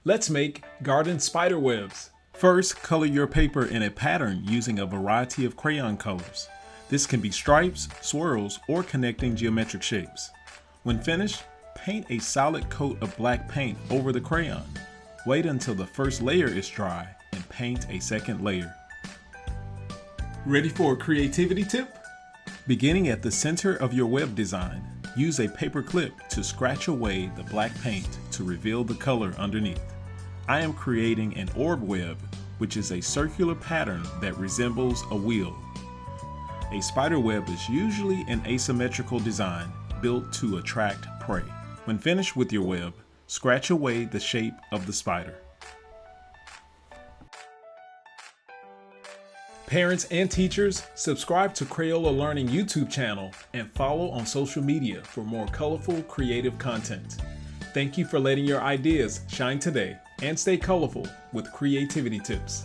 Let's make garden spider webs. First, color your paper in a pattern using a variety of crayon colors. This can be stripes, swirls, or connecting geometric shapes. When finished, paint a solid coat of black paint over the crayon. Wait until the first layer is dry and paint a second layer. Ready for a creativity tip? Beginning at the center of your web design, use a paper clip to scratch away the black paint to reveal the color underneath. I am creating an orb web, which is a circular pattern that resembles a wheel. A spider web is usually an asymmetrical design built to attract prey. When finished with your web, scratch away the shape of the spider. Parents and teachers, subscribe to Crayola Learning YouTube channel and follow on social media for more colorful, creative content. Thank you for letting your ideas shine today and stay colorful with creativity tips.